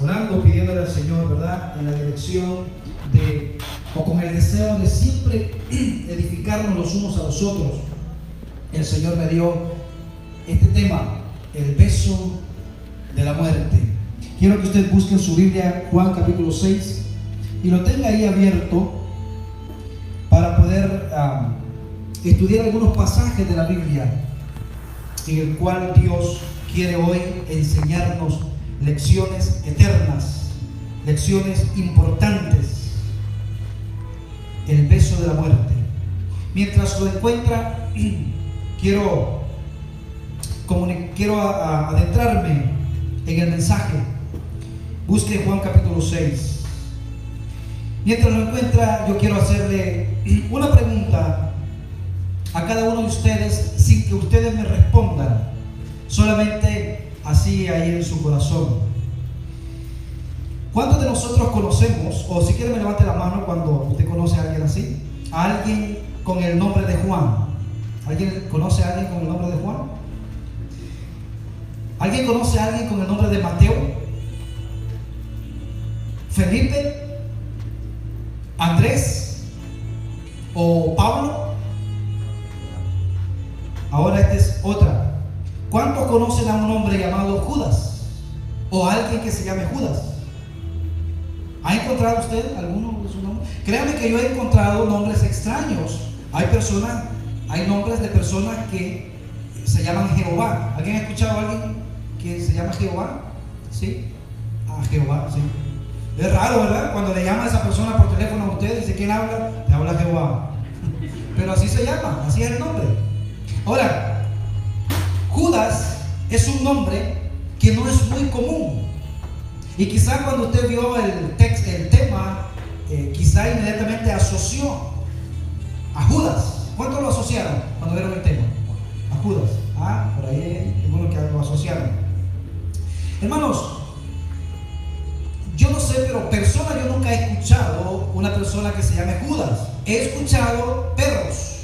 orando, pidiéndole al Señor, ¿verdad?, en la dirección de, o con el deseo de siempre edificarnos los unos a los otros. El Señor me dio este tema, el beso de la muerte. Quiero que usted busque en su Biblia Juan capítulo 6 y lo tenga ahí abierto para poder estudiar algunos pasajes de la Biblia en el cual Dios quiere hoy enseñarnos lecciones eternas, lecciones importantes. El beso de la muerte. Mientras lo encuentra, quiero adentrarme en el mensaje. Busque Juan capítulo 6. Mientras lo encuentra, yo quiero hacerle una pregunta a cada uno de ustedes, sin que ustedes me respondan, solamente así ahí en su corazón. ¿Cuántos de nosotros conocemos, o si quiere me levante la mano cuando usted conoce a alguien así, a alguien con el nombre de Juan? ¿Alguien conoce a alguien con el nombre de Juan? ¿Alguien conoce a alguien con el nombre de Mateo? ¿Felipe? ¿Andrés? ¿O Pablo? Ahora esta es otra. ¿Cuántos conocen a un hombre llamado Judas? ¿O a alguien que se llame Judas? ¿Ha encontrado usted alguno de sus nombres? Créame que yo he encontrado nombres extraños. Hay nombres de personas que se llaman Jehová. ¿Alguien ha escuchado a alguien que se llama Jehová? ¿Sí? Jehová, sí. Es raro, ¿verdad? Cuando le llama a esa persona por teléfono a usted, dice, ¿quién habla? Te habla Jehová. Pero así se llama, así es el nombre. Ahora, Judas es un nombre que no es muy común. Y quizá cuando usted vio el tema, quizá inmediatamente asoció a Judas. ¿Cuántos lo asociaron cuando vieron el tema? A Judas. Por ahí hay algunos que lo asociaron. Hermanos, yo no sé, pero yo nunca he escuchado una persona que se llame Judas. He escuchado perros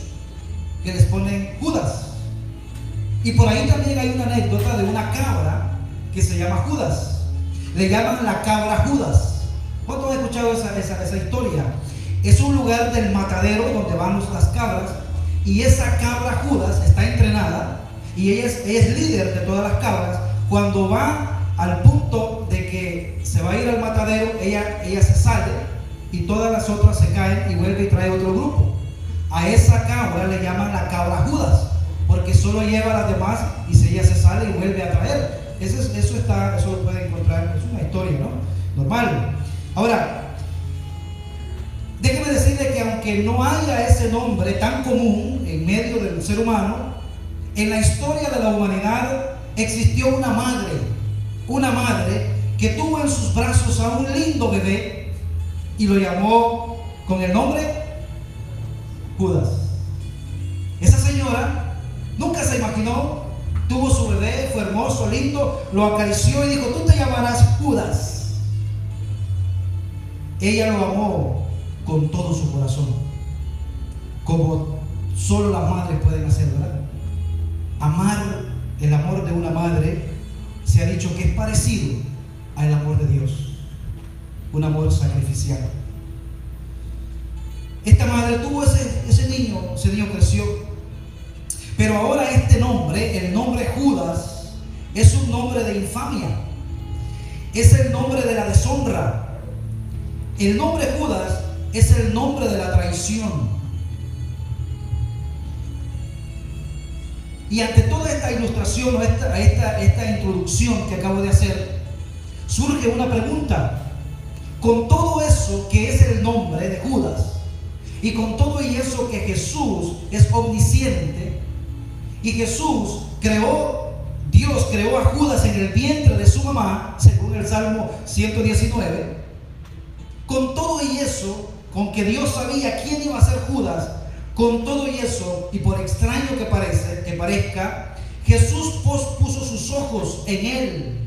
que les ponen Judas. Y por ahí también hay una anécdota de una cabra que se llama Judas. Le llaman la cabra Judas. ¿Cuántos han escuchado esa historia? Es un lugar del matadero donde van las cabras, y esa cabra Judas está entrenada y ella es líder de todas las cabras. Cuando va al punto de que se va a ir al matadero, ella se sale y todas las otras se caen y vuelve y trae otro grupo. A esa cabra le llaman la cabra Judas, porque solo lleva a las demás y si ella se sale y vuelve a traer. Eso lo pueden encontrar, es una historia, ¿no? Normal. Ahora, déjeme decirle que aunque no haya ese nombre tan común en medio del ser humano, en la historia de la humanidad existió una madre que tuvo en sus brazos a un lindo bebé y lo llamó con el nombre Judas. Esa señora nunca se imaginó. Tuvo su bebé, fue hermoso, lindo, lo acarició y dijo, tú te llamarás Judas. Ella lo amó con todo su corazón, como solo las madres pueden hacer, ¿verdad? El amor de una madre se ha dicho que es parecido al amor de Dios, un amor sacrificial. Esta madre tuvo ese niño creció. Pero ahora este nombre, el nombre Judas, es un nombre de infamia. Es el nombre de la deshonra. El nombre Judas es el nombre de la traición. Y ante toda esta ilustración o esta introducción que acabo de hacer, surge una pregunta. Con todo eso que es el nombre de Judas, y con todo y eso que Jesús es omnisciente, y Dios creó a Judas en el vientre de su mamá, según el Salmo 119. Con todo y eso, con que Dios sabía quién iba a ser Judas, con todo y eso, y por extraño que parezca, Jesús puso sus ojos en él.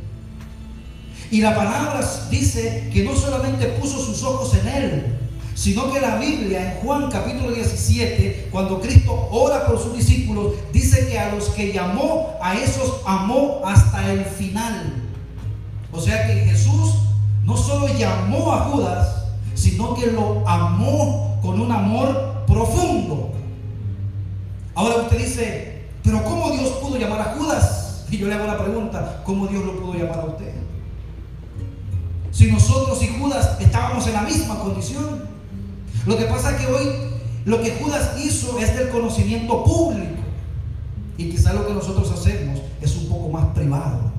Y la palabra dice que no solamente puso sus ojos en él, sino que la Biblia en Juan capítulo 17, cuando Cristo ora por sus discípulos, dice que a los que llamó, a esos amó hasta el final. O sea que Jesús no solo llamó a Judas, sino que lo amó con un amor profundo. Ahora usted dice, pero ¿cómo Dios pudo llamar a Judas? Y yo le hago la pregunta, ¿cómo Dios lo pudo llamar a usted? Si nosotros y Judas estábamos en la misma condición. Lo que pasa es que hoy lo que Judas hizo es del conocimiento público, y quizás lo que nosotros hacemos es un poco más privado,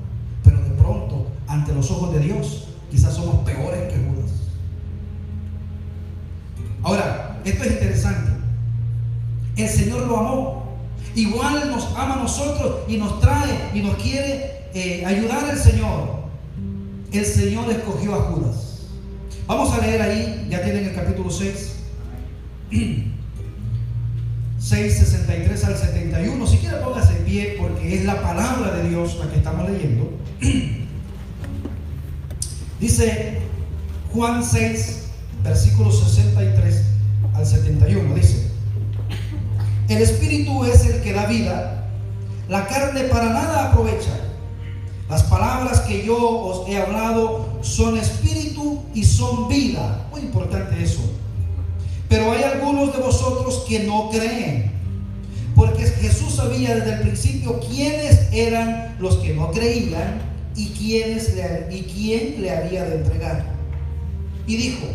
pero de pronto ante los ojos de Dios quizás somos peores que Judas. Ahora, esto es interesante. El Señor lo amó, igual nos ama a nosotros y nos trae y nos quiere ayudar al Señor. El Señor escogió a Judas. Vamos a leer ahí, ya tienen el capítulo 6, 63 al 71. Si quiere póngase en pie, porque es la palabra de Dios la que estamos leyendo. Dice Juan 6, versículos 63 al 71. Dice: el Espíritu es el que da vida, la carne para nada aprovecha. Las palabras que yo os he hablado son espíritu y son vida. Muy importante eso. Pero hay algunos de vosotros que no creen, porque Jesús sabía desde el principio quiénes eran los que no creían y quién le había de entregar. Y dijo: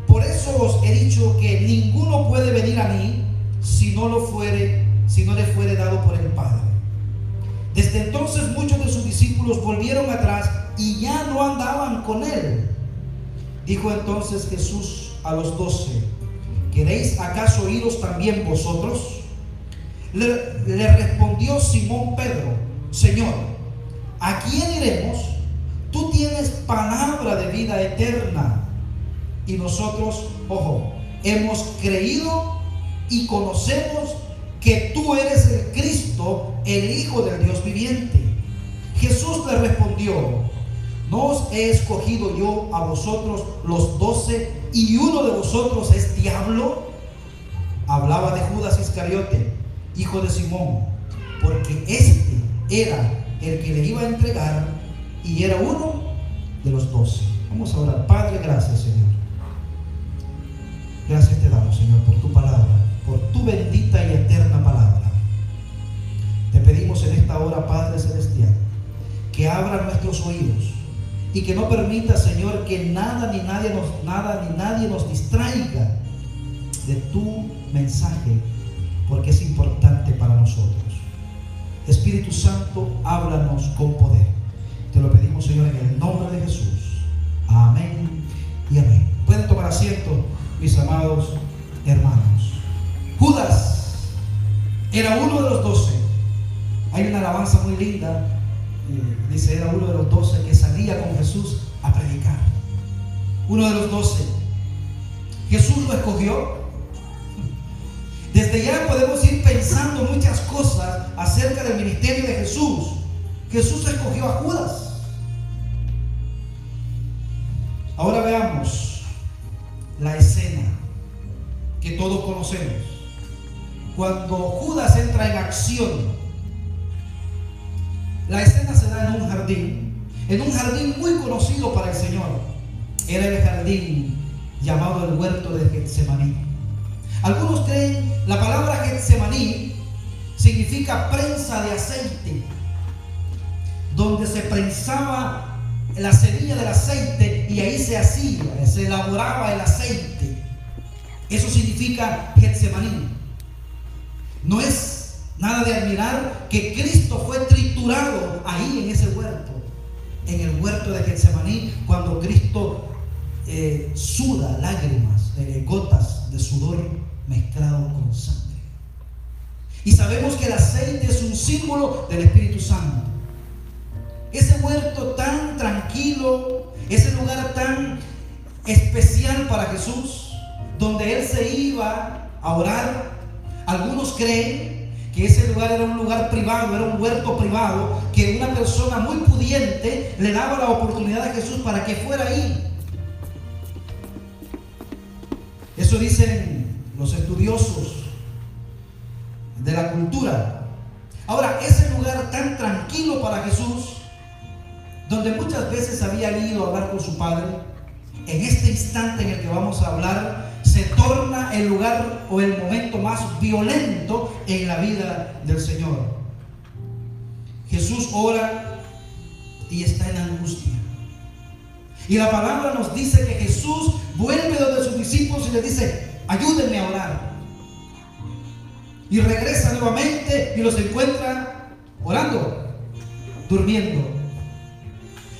por eso os he dicho que ninguno puede venir a mí si no le fuere dado por el Padre. Desde entonces muchos de sus discípulos volvieron atrás y ya no andaban con él. Dijo entonces Jesús a los 12: ¿queréis acaso iros también vosotros? Le respondió Simón Pedro: Señor, ¿a quién iremos? Tú tienes palabra de vida eterna, y nosotros, ojo, hemos creído y conocemos que tú eres el Cristo, el Hijo del Dios viviente. Jesús le respondió: ¿no os he escogido yo a vosotros los 12 y uno de vosotros es diablo? Hablaba de Judas Iscariote, hijo de Simón, porque este era el que le iba a entregar y era uno de los 12. Vamos a orar. Padre, gracias, Señor. Gracias te damos, Señor, por tu palabra, por tu bendita y eterna palabra. Te pedimos en esta hora, Padre Celestial, que abra nuestros oídos y que no permita, Señor, que nada ni nadie nos distraiga de tu mensaje, porque es importante para nosotros. Espíritu Santo, háblanos con poder. Te lo pedimos, Señor, en el nombre de Jesús. Amén y amén. Pueden tomar asiento, mis amados hermanos. Judas era uno de los 12. Hay una alabanza muy linda, dice: era uno de los 12 que salía con Jesús a predicar. Uno de los 12. Jesús lo escogió. Desde ya podemos ir pensando muchas cosas acerca del ministerio de Jesús. Jesús escogió a Judas. Ahora veamos la escena que todos conocemos. Cuando Judas entra en acción, la escena se da en un jardín muy conocido para el Señor. Era el jardín llamado el huerto de Getsemaní. Algunos creen la palabra Getsemaní significa prensa de aceite, donde se prensaba la semilla del aceite y ahí se elaboraba el aceite. Eso significa Getsemaní. No es nada de admirar que Cristo fue triturado ahí en ese huerto, en el huerto de Getsemaní, cuando Cristo suda lágrimas, gotas de sudor mezclado con sangre. Y sabemos que el aceite es un símbolo del Espíritu Santo. Ese huerto tan tranquilo, ese lugar tan especial para Jesús, donde Él se iba a orar. Algunos creen que ese lugar era un lugar privado, era un huerto privado, que una persona muy pudiente le daba la oportunidad a Jesús para que fuera ahí. Eso dicen los estudiosos de la cultura. Ahora, ese lugar tan tranquilo para Jesús, donde muchas veces había ido a hablar con su padre, en este instante en el que vamos a hablar, se torna el lugar o el momento más violento en la vida del Señor. Jesús ora y está en angustia. Y la palabra nos dice que Jesús vuelve donde sus discípulos y les dice: ayúdenme a orar. Y regresa nuevamente y los encuentra orando, durmiendo.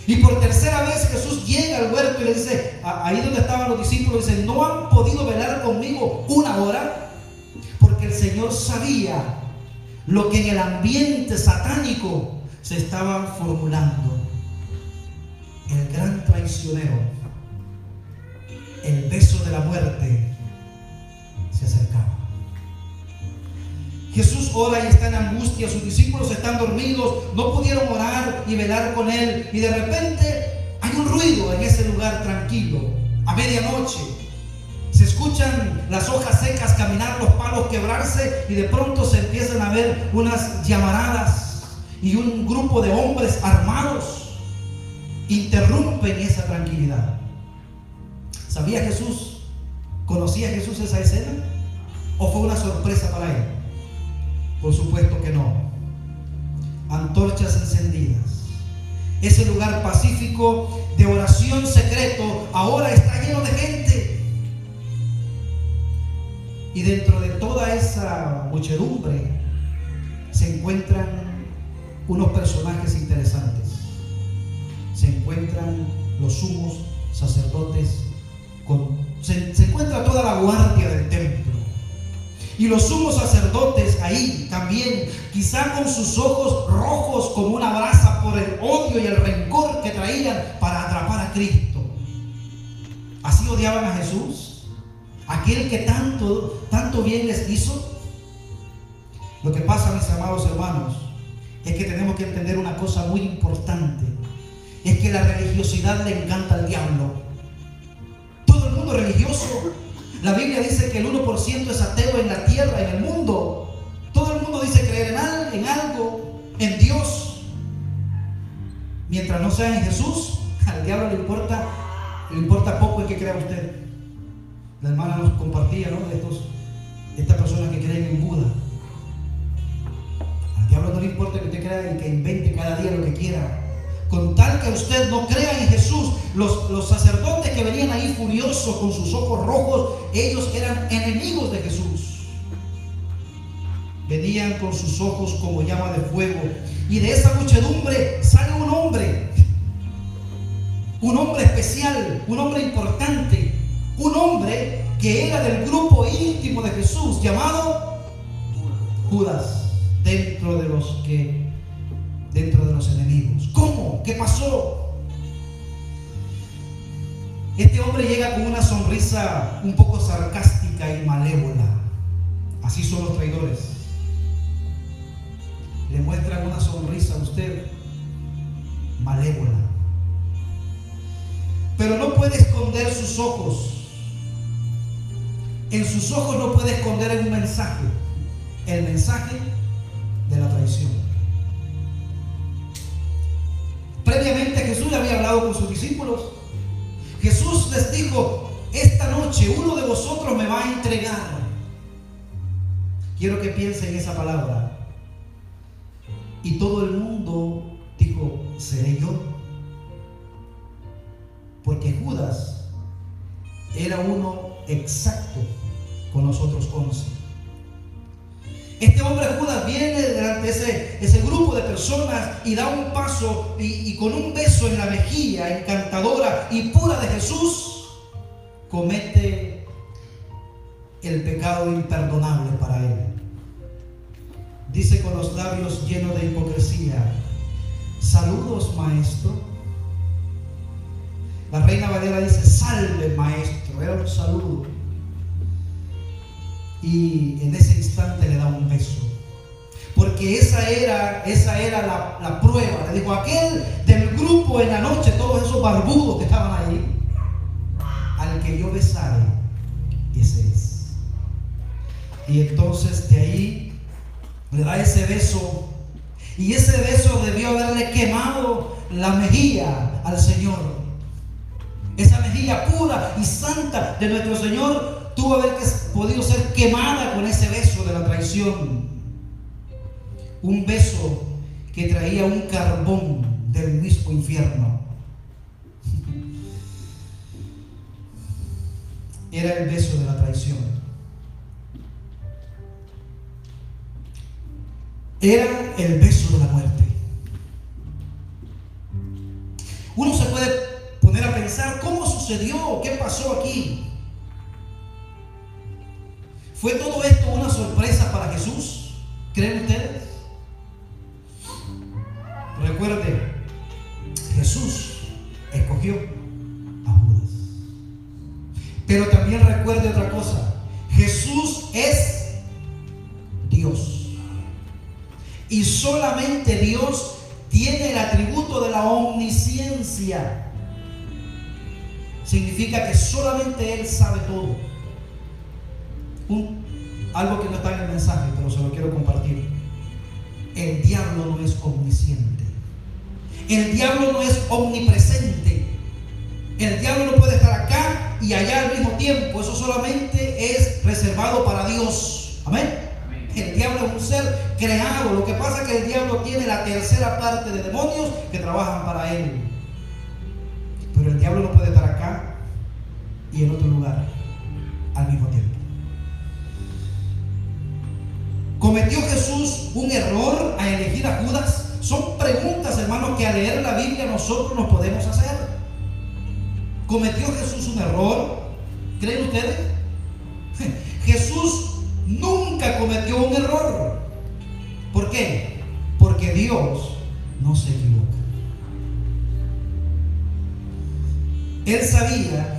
Y por tercera vez Jesús llega al huerto y le dice, ahí donde estaban los discípulos, dice: ¿no han podido velar conmigo una hora? Porque el Señor sabía lo que en el ambiente satánico se estaba formulando. El gran traicionero, el beso de la muerte, se acercaba. Jesús ora y está en angustia, sus discípulos están dormidos, no pudieron orar y velar con él, y de repente hay un ruido en ese lugar tranquilo. A medianoche se escuchan las hojas secas caminar, los palos quebrarse, y de pronto se empiezan a ver unas llamaradas y un grupo de hombres armados interrumpen esa tranquilidad. ¿Sabía Jesús? ¿Conocía Jesús esa escena? ¿O fue una sorpresa para él? Por supuesto que no. Antorchas encendidas. Ese lugar pacífico de oración secreto ahora está lleno de gente. Y dentro de toda esa muchedumbre se encuentran unos personajes interesantes. Se encuentran los sumos sacerdotes, se encuentra toda la guardia del templo. Y los sumos sacerdotes ahí también, quizá con sus ojos rojos como una brasa por el odio y el rencor que traían para atrapar a Cristo. Así odiaban a Jesús, aquel que tanto bien les hizo. Lo que pasa, mis amados hermanos, es que tenemos que entender una cosa muy importante. Es que la religiosidad le encanta al diablo. Todo el mundo es religioso. La Biblia dice que el 1% es ateo en la tierra, en el mundo. Todo el mundo dice creer en algo, en Dios. Mientras no sea en Jesús, al diablo le importa poco el que crea usted. La hermana nos compartía, ¿no?, de estas personas que creen en Buda. Al diablo no le importa que usted crea y que invente cada día lo que quiera, con tal que usted no crea en Jesús. Los sacerdotes que venían ahí furiosos con sus ojos rojos, ellos eran enemigos de Jesús. Venían con sus ojos como llama de fuego. Y de esa muchedumbre sale un hombre especial, un hombre importante, un hombre que era del grupo íntimo de Jesús, llamado Judas, dentro de los enemigos. ¿Cómo? ¿Qué pasó? Este hombre llega con una sonrisa un poco sarcástica y malévola. Así son los traidores. Le muestran una sonrisa a usted malévola. Pero no puede esconder sus ojos. En sus ojos no puede esconder un mensaje. El mensaje de la traición. Previamente Jesús le había hablado con sus discípulos. Jesús les dijo: esta noche uno de vosotros me va a entregar. Quiero que piensen en esa palabra. Y todo el mundo dijo: ¿seré yo? Porque Judas era uno exacto con los otros 11. Este hombre Judas viene delante de ese grupo de personas y da un paso y con un beso en la mejilla encantadora y pura de Jesús, comete el pecado imperdonable para él. Dice con los labios llenos de hipocresía: saludos, maestro. La Reina Valera dice: salve, maestro. Era un saludo. Y en ese instante le da un beso, porque esa era la prueba. Le dijo: aquel del grupo en la noche, todos esos barbudos que estaban ahí, al que yo besare, ese es. Y entonces de ahí le da ese beso, Y ese beso debió haberle quemado la mejilla al Señor. Esa mejilla pura y santa de nuestro Señor tuvo haber podido ser quemada con ese beso de la traición. Un beso que traía un carbón del mismo infierno. Era el beso de la traición. Era el beso de la muerte. Uno se puede poner a pensar cómo sucedió, qué pasó aquí. ¿Fue todo esto una sorpresa para Jesús? ¿Creen ustedes? Recuerde, Jesús escogió a Judas. Pero también recuerde otra cosa: Jesús es Dios. Y solamente Dios tiene el atributo de la omnisciencia. Significa que solamente Él sabe todo. Algo que no está en el mensaje, pero se lo quiero compartir. El diablo no es omnisciente. El diablo no es omnipresente. El diablo no puede estar acá y allá al mismo tiempo. Eso solamente es reservado para Dios. Amén. El diablo es un ser creado. Lo que pasa es que el diablo tiene la tercera parte de demonios que trabajan para él. Pero el diablo no puede estar acá y en otro lugar al mismo tiempo. ¿Cometió Jesús un error a elegir a Judas? Son preguntas, hermanos, que al leer la Biblia nosotros nos podemos hacer. ¿Cometió Jesús un error? ¿Creen ustedes? Jesús nunca cometió un error. ¿Por qué? Porque Dios no se equivoca.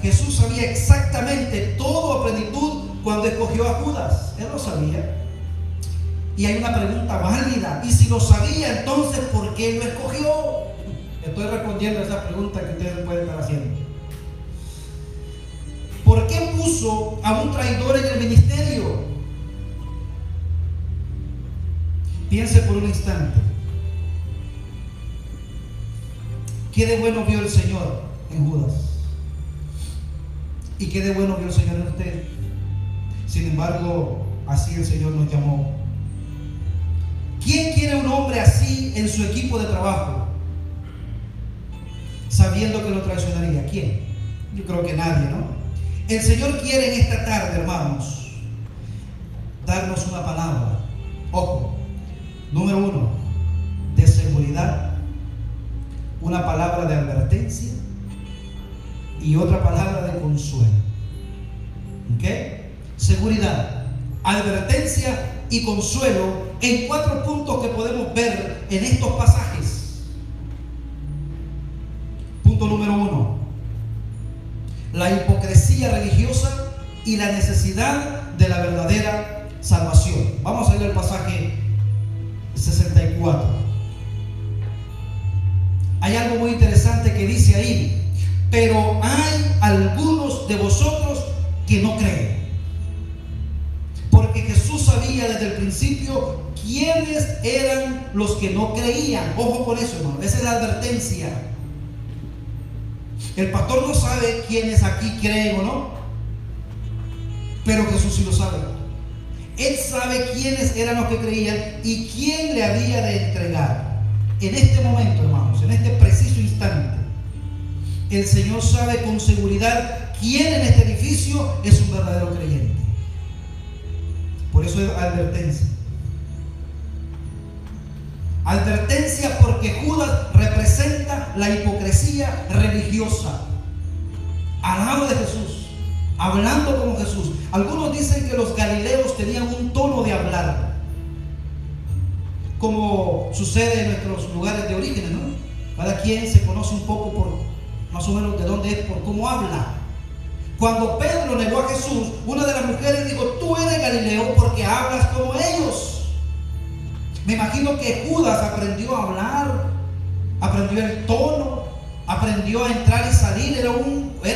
Jesús sabía exactamente todo a plenitud cuando escogió a Judas. Él lo sabía. Y hay una pregunta válida: y si lo sabía, entonces ¿por qué lo escogió? Estoy respondiendo a esa pregunta que ustedes pueden estar haciendo. ¿Por qué puso a un traidor en el ministerio? Piense por un instante. ¿Qué de bueno vio el Señor en Judas? ¿Y qué de bueno vio el Señor en usted? Sin embargo, así el Señor nos llamó. ¿Quién quiere un hombre así en su equipo de trabajo? Sabiendo que lo traicionaría. ¿Quién? Yo creo que nadie, ¿no? El Señor quiere en esta tarde, hermanos, darnos una palabra. Ojo. Número 1, de seguridad. Una palabra de advertencia y otra palabra de consuelo. ¿Ok? Seguridad, advertencia y consuelo en 4 puntos que podemos ver en estos pasajes. Punto número 1, la hipocresía religiosa y la necesidad de la verdadera salvación. Vamos a ir al pasaje 64. Hay algo muy interesante que dice ahí: pero hay algunos de vosotros que no creen. Porque Jesús sabía desde el principio quiénes eran los que no creían. Ojo con eso, hermano. Esa es la advertencia. El pastor no sabe quiénes aquí creen o no, pero Jesús sí lo sabe. Él sabe quiénes eran los que creían y quién le había de entregar. En este momento, hermanos, en este preciso instante, el Señor sabe con seguridad quién en este edificio es un verdadero creyente. Por eso es advertencia. Advertencia porque Judas representa la hipocresía religiosa al lado de Jesús, hablando como Jesús. Algunos dicen que los galileos tenían un tono de hablar, como sucede en nuestros lugares de origen, ¿no? Cada quien se conoce un poco por más o menos de dónde es, por cómo habla. Cuando Pedro negó a Jesús, una de las mujeres dijo: tú eres galileo porque hablas como ellos. Me imagino que Judas aprendió a hablar, aprendió el tono, aprendió a entrar y salir. Era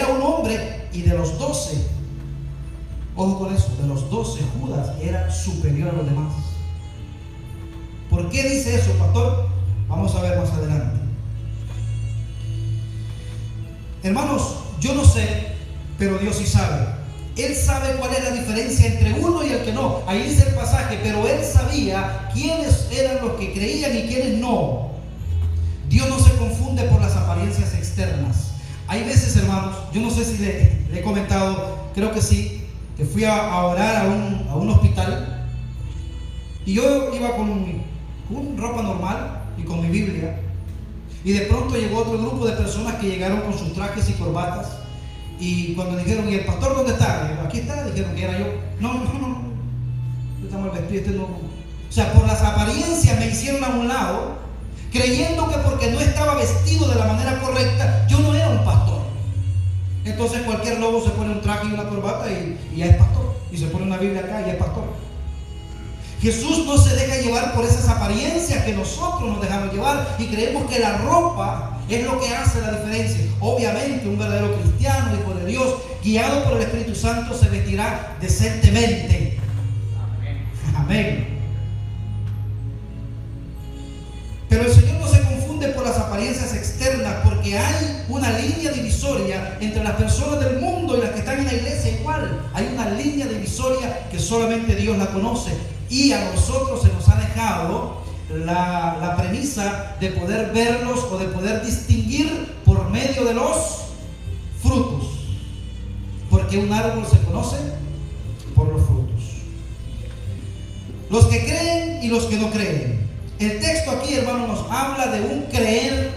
un hombre, y de los 12, ojo con eso, de los 12, Judas era superior a los demás. ¿Por qué dice eso, pastor? Vamos a ver más adelante. Hermanos, yo no sé, pero Dios sí sabe. Él sabe cuál es la diferencia entre uno y el que no. Ahí dice el pasaje, pero Él sabía quiénes eran los que creían y quiénes no. Dios no se confunde por las apariencias externas. Hay veces, hermanos, yo no sé si le he comentado, creo que sí, que fui a orar a un hospital y yo iba con ropa normal y con mi Biblia, y de pronto llegó otro grupo de personas que llegaron con sus trajes y corbatas, y cuando dijeron, ¿y el pastor dónde está? Dijeron, aquí está. Dijeron que era yo. No, está mal vestido, no. O sea, por las apariencias me hicieron a un lado, creyendo que porque no estaba vestido de la manera correcta, yo no era un pastor. Entonces cualquier lobo se pone un traje y una corbata y ya es pastor, y se pone una Biblia acá y ya es pastor. Jesús no se deja llevar por esas apariencias que nosotros nos dejamos llevar y creemos que la ropa es lo que hace la diferencia. Obviamente un verdadero cristiano, hijo de Dios, guiado por el Espíritu Santo, se vestirá decentemente. Amén. Pero el Señor no se confunde por las apariencias externas, porque hay una línea divisoria entre las personas del mundo y las que están en la iglesia. Igual hay una línea divisoria que solamente Dios la conoce, y a nosotros se nos ha dejado la premisa de poder verlos o de poder distinguir por medio de los frutos, porque un árbol se conoce por los frutos. Los que creen y los que no creen. El texto aquí, hermano, nos habla de un creer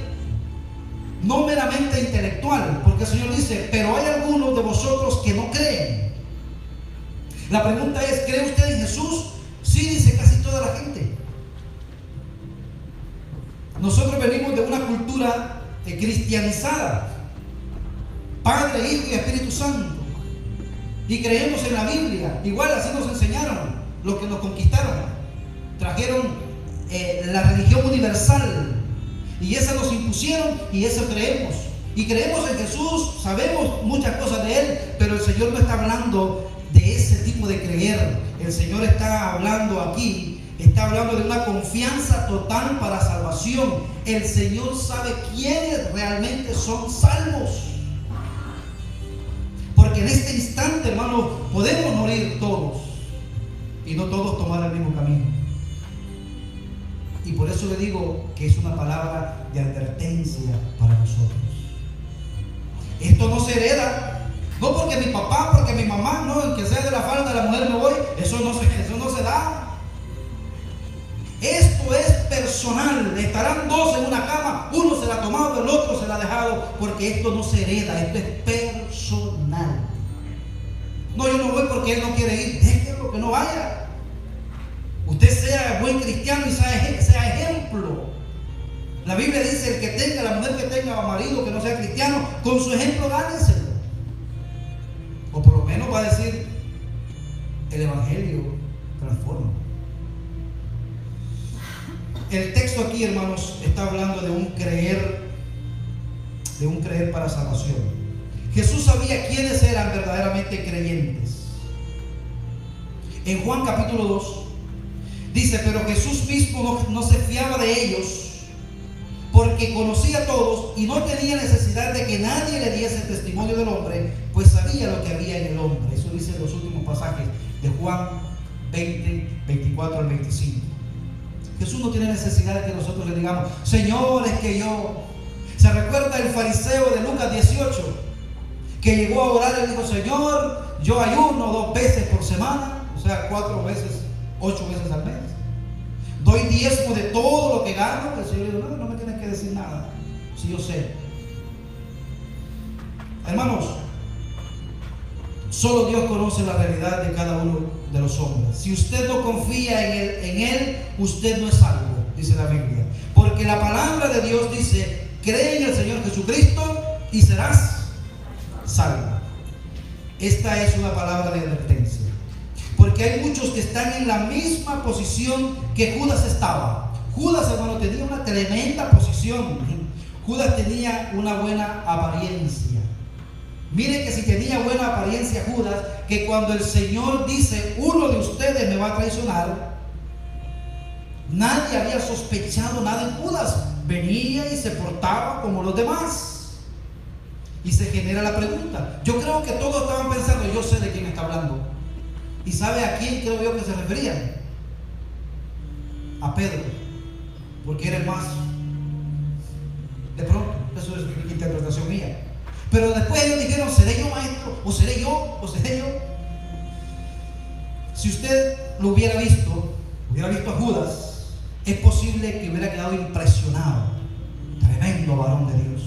no meramente intelectual, porque el Señor dice, pero hay algunos de vosotros que no creen. La pregunta es, ¿cree usted en Jesús? Sí, dice casi toda la gente. Nosotros venimos de una cultura cristianizada, Padre, Hijo y Espíritu Santo, y creemos en la Biblia. Igual así nos enseñaron los que nos conquistaron, trajeron la religión universal, y esa nos impusieron y eso creemos, y creemos en Jesús, sabemos muchas cosas de Él, pero el Señor no está hablando de ese tipo de creer. El Señor está hablando aquí, está hablando de una confianza total para salvación. El Señor sabe quiénes realmente son salvos, porque en este instante, hermano, podemos morir todos y no todos tomar el mismo camino. Y por eso le digo que es una palabra de advertencia para nosotros. Esto no se hereda. No porque mi papá, porque mi mamá, no, el que sea de la falda de la mujer me voy, eso no se da. Esto es personal. Estarán dos en una cama, uno se la ha tomado, el otro se la ha dejado, porque esto no se hereda, esto es personal. No, yo no voy porque él no quiere ir, déjelo que no vaya. Usted sea buen cristiano y sea ejemplo. La Biblia dice, el que tenga, la mujer que tenga marido que no sea cristiano, con su ejemplo gánenselo. O por lo menos va a decir, el Evangelio transforma. El texto aquí, hermanos, está hablando de un creer para salvación. Jesús sabía quiénes eran verdaderamente creyentes. En Juan capítulo 2 dice, pero Jesús mismo no se fiaba de ellos, porque conocía a todos y no tenía necesidad de que nadie le diese testimonio del hombre, pues sabía lo que había en el hombre. Eso dice en los últimos pasajes de Juan 20, 24 al 25. Jesús no tiene necesidad de que nosotros le digamos, Señor, es que yo... ¿Se recuerda el fariseo de Lucas 18? Que llegó a orar y dijo, Señor, yo ayuno 2 veces por semana, o sea, 4 veces, 8 veces al mes. Doy diezmo de todo lo que gano. El Señor dijo, no me tienes que decir nada, si yo sé. Hermanos, solo Dios conoce la realidad de cada uno de los hombres. Si usted no confía en Él, usted no es salvo, dice la Biblia. Porque la palabra de Dios dice, cree en el Señor Jesucristo y serás salvo. Esta es una palabra de advertencia. Porque hay muchos que están en la misma posición que Judas estaba. Judas, hermano, tenía una tremenda posición. Judas tenía una buena apariencia. Mire que si tenía buena apariencia Judas, que cuando el Señor dice, uno de ustedes me va a traicionar, Nadie había sospechado nada en Judas. Venía y se portaba como los demás. Y se genera la pregunta. Yo creo que todos estaban pensando, yo sé de quién está hablando. ¿Y sabe a quién creo yo que se referían? A Pedro, porque era el más. De pronto, eso es interpretación mía. Pero después ellos dijeron, ¿seré yo, maestro? ¿O seré yo? ¿O seré yo? Si usted lo hubiera visto a Judas, es posible que hubiera quedado impresionado. Tremendo varón de Dios.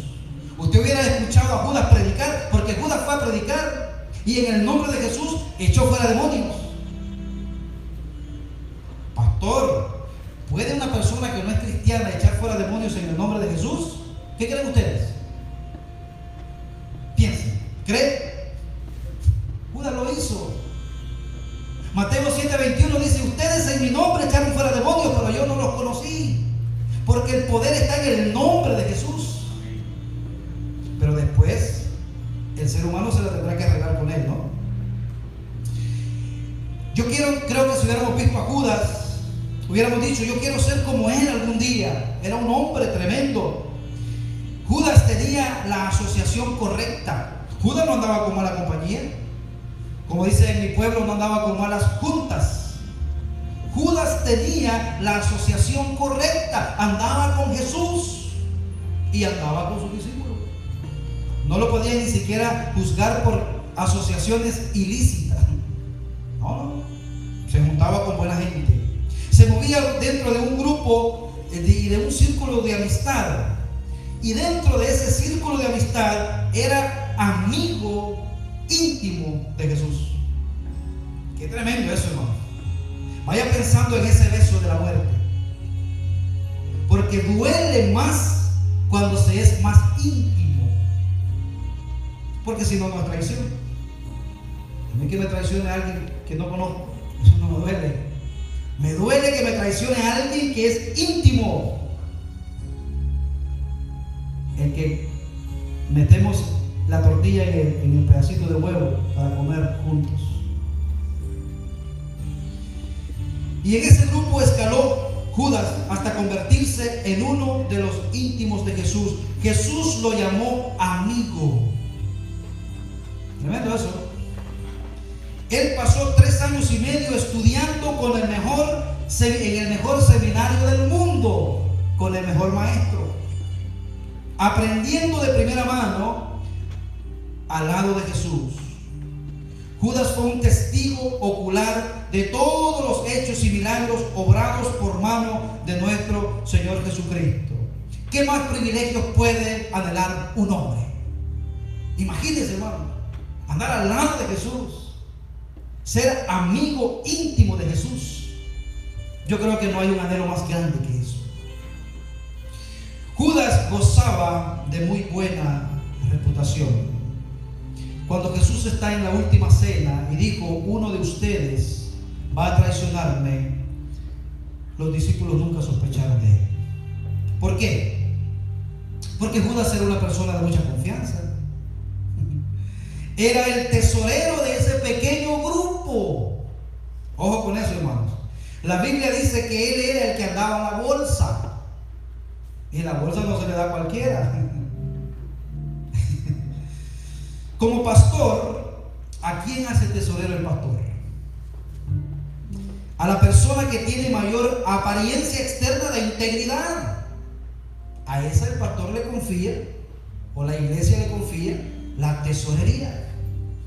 Usted hubiera escuchado a Judas predicar, porque Judas fue a predicar y en el nombre de Jesús echó fuera demonios. Pastor, ¿puede una persona que no es cristiana echar fuera demonios en el nombre de Jesús? ¿Qué creen ustedes? Piensen, ¿creen? Judas lo hizo. Mateo 7:21 dice, ustedes en mi nombre echaron fuera demonios, pero yo no los conocí, porque el poder está en el nombre de Jesús. Pero después el ser humano se lo tendrá que arreglar con él, ¿no? Creo que si hubiéramos visto a Judas, hubiéramos dicho, yo quiero ser como él algún día. Era un hombre tremendo. Judas tenía la asociación correcta. Judas no andaba con mala compañía. Como dice en mi pueblo, no andaba con malas juntas. Judas tenía la asociación correcta. Andaba con Jesús y andaba con sus discípulos. No lo podía ni siquiera juzgar por asociaciones ilícitas. No. Se juntaba con buena gente. Se movía dentro de un grupo y de un círculo de amistad. Y dentro de ese círculo de amistad era amigo íntimo de Jesús. Qué tremendo eso, hermano. Vaya pensando en ese beso de la muerte. Porque duele más cuando se es más íntimo. Porque si no, no es traición. A mí que me traicione a alguien que no conozco, eso no me duele. Me duele que me traicione a alguien que es íntimo. El que metemos la tortilla en el pedacito de huevo para comer juntos. Y en ese grupo escaló Judas hasta convertirse en uno de los íntimos de Jesús. Jesús lo llamó amigo. Tremendo eso. Él pasó 3 años y medio estudiando en el mejor seminario del mundo, con el mejor maestro, aprendiendo de primera mano al lado de Jesús. Judas fue un testigo ocular de todos los hechos y milagros obrados por mano de nuestro Señor Jesucristo. ¿Qué más privilegios puede anhelar un hombre? Imagínense, hermano, andar al lado de Jesús, ser amigo íntimo de Jesús. Yo creo que no hay un anhelo más grande que eso. Judas gozaba de muy buena reputación. Cuando Jesús está en la última cena y dijo, uno de ustedes va a traicionarme, los discípulos nunca sospecharon de él. ¿Por qué? Porque Judas era una persona de mucha confianza. Era el tesorero de ese pequeño grupo. Ojo con eso, hermanos. La Biblia dice que él era el que andaba en la bolsa. Y la bolsa no se le da a cualquiera. Como pastor, ¿a quién hace tesorero el pastor? A la persona que tiene mayor apariencia externa de integridad. A esa el pastor le confía, o la iglesia le confía, la tesorería.